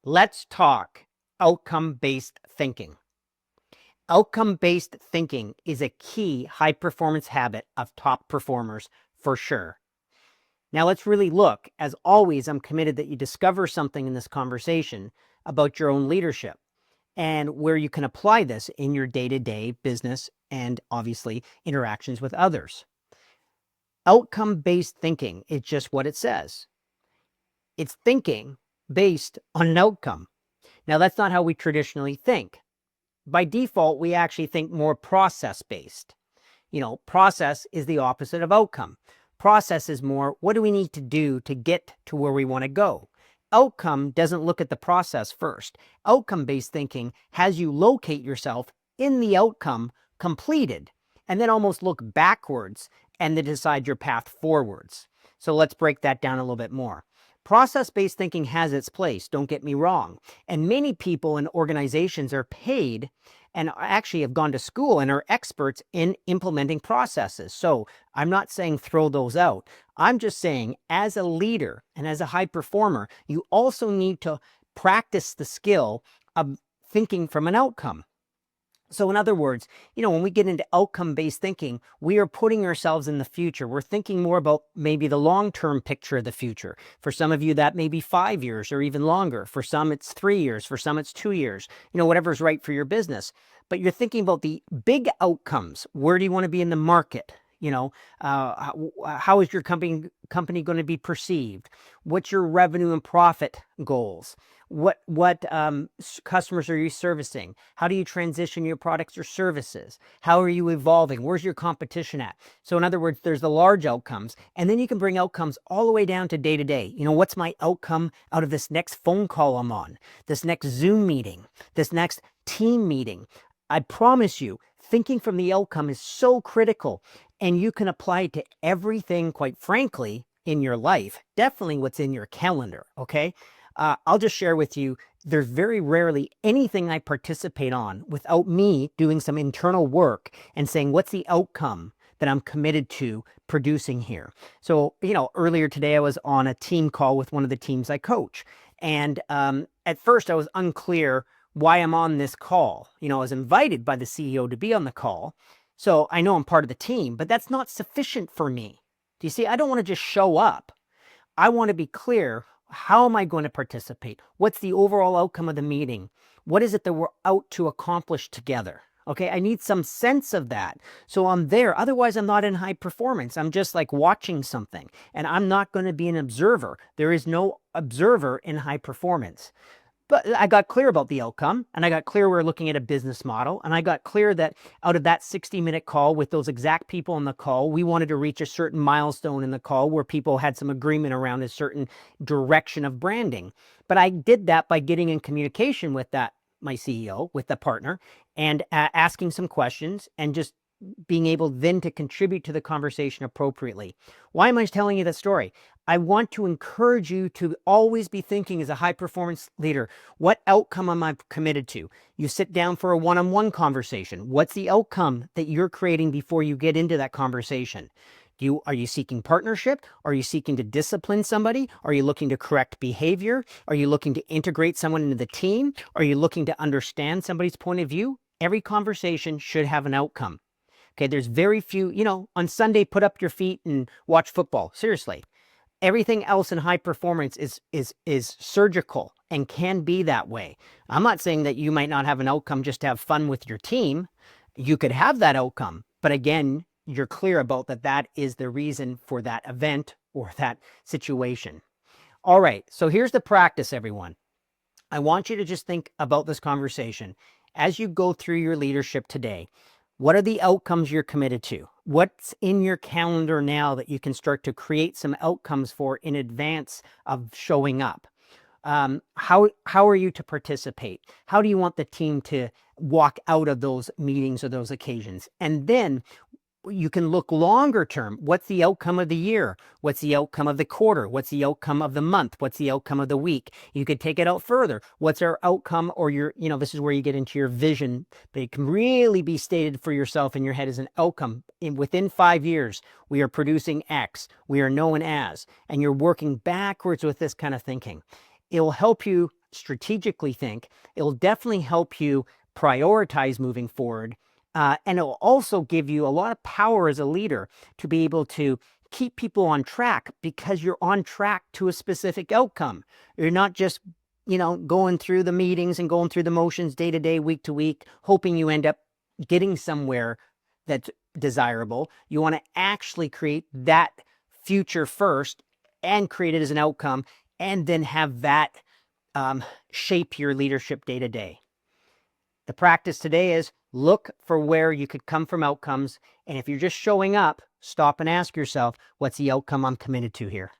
Let's talk outcome-based thinking. Outcome-based thinking is a key high-performance habit of top performers for sure. Now let's really look. As always, I'm committed that you discover something in this conversation about your own leadership and where you can apply this in your day-to-day business and obviously interactions with others. Outcome-based thinking is just what it says. It's thinking based on an outcome. Now, that's not how we traditionally think. By default, we actually think more process-based. Process is the opposite of outcome. Process is more, what do we need to do to get to where we want to go? Outcome doesn't look at the process first. Outcome-based thinking has you locate yourself in the outcome completed, and then almost look backwards and then decide your path forwards. So let's break that down a little bit more. Process-based thinking has its place, don't get me wrong. And many people in organizations are paid and actually have gone to school and are experts in implementing processes. So I'm not saying throw those out. I'm just saying as a leader and as a high performer, you also need to practice the skill of thinking from an outcome. So in other words, when we get into outcome-based thinking, we are putting ourselves in the future. We're thinking more about maybe the long-term picture of the future. For some of you, that may be 5 years or even longer. For some, it's 3 years. For some, it's 2 years. Whatever's right for your business. But you're thinking about the big outcomes. Where do you want to be in the market? How is your company going to be perceived? What's your revenue and profit goals? What customers are you servicing? How do you transition your products or services? How are you evolving? Where's your competition at? So in other words, there's the large outcomes, and then you can bring outcomes all the way down to day to day. What's my outcome out of this next phone call I'm on, this next Zoom meeting, this next team meeting? I promise you, thinking from the outcome is so critical, and you can apply it to everything, quite frankly, in your life. Definitely what's in your calendar, okay? I'll just share with you, there's very rarely anything I participate on without me doing some internal work and saying, what's the outcome that I'm committed to producing here? So, earlier today I was on a team call with one of the teams I coach. And at first I was unclear why I'm on this call. I was invited by the CEO to be on the call. So I know I'm part of the team, but that's not sufficient for me. Do you see? I don't want to just show up. I want to be clear. How am I going to participate? What's the overall outcome of the meeting? What is it that we're out to accomplish together? Okay, I need some sense of that. So I'm there. Otherwise, I'm not in high performance. I'm just like watching something, and I'm not going to be an observer. There is no observer in high performance. But I got clear about the outcome, and I got clear we're looking at a business model, and I got clear that out of that 60-minute call with those exact people on the call, we wanted to reach a certain milestone in the call where people had some agreement around a certain direction of branding. But I did that by getting in communication with my CEO, with the partner, and asking some questions and just being able then to contribute to the conversation appropriately. Why am I telling you that story? I want to encourage you to always be thinking as a high performance leader, what outcome am I committed to? You sit down for a one-on-one conversation. What's the outcome that you're creating before you get into that conversation? Are you seeking partnership? Are you seeking to discipline somebody? Are you looking to correct behavior? Are you looking to integrate someone into the team? Are you looking to understand somebody's point of view? Every conversation should have an outcome. Okay, there's very few, on Sunday, put up your feet and watch football. Seriously. Everything else in high performance is surgical and can be that way. I'm not saying that you might not have an outcome just to have fun with your team. You could have that outcome, but again, you're clear about that is the reason for that event or that situation. All right, so here's the practice, everyone. I want you to just think about this conversation as you go through your leadership today. What are the outcomes you're committed to? What's in your calendar now that you can start to create some outcomes for in advance of showing up? How are you to participate? How do you want the team to walk out of those meetings or those occasions? And then you can look longer term. What's the outcome of the year? What's the outcome of the quarter? What's the outcome of the month? What's the outcome of the week? You could take it out further. What's our outcome, or this is where you get into your vision, but it can really be stated for yourself in your head as an outcome. Within 5 years, we are producing X, we are known as, and you're working backwards with this kind of thinking. It will help you strategically think, it'll definitely help you prioritize moving forward. And it'll also give you a lot of power as a leader to be able to keep people on track, because you're on track to a specific outcome. You're not just, going through the meetings and going through the motions day to day, week to week, hoping you end up getting somewhere that's desirable. You want to actually create that future first and create it as an outcome, and then have that shape your leadership day to day. The practice today is look for where you could come from outcomes. And if you're just showing up, stop and ask yourself, what's the outcome I'm committed to here?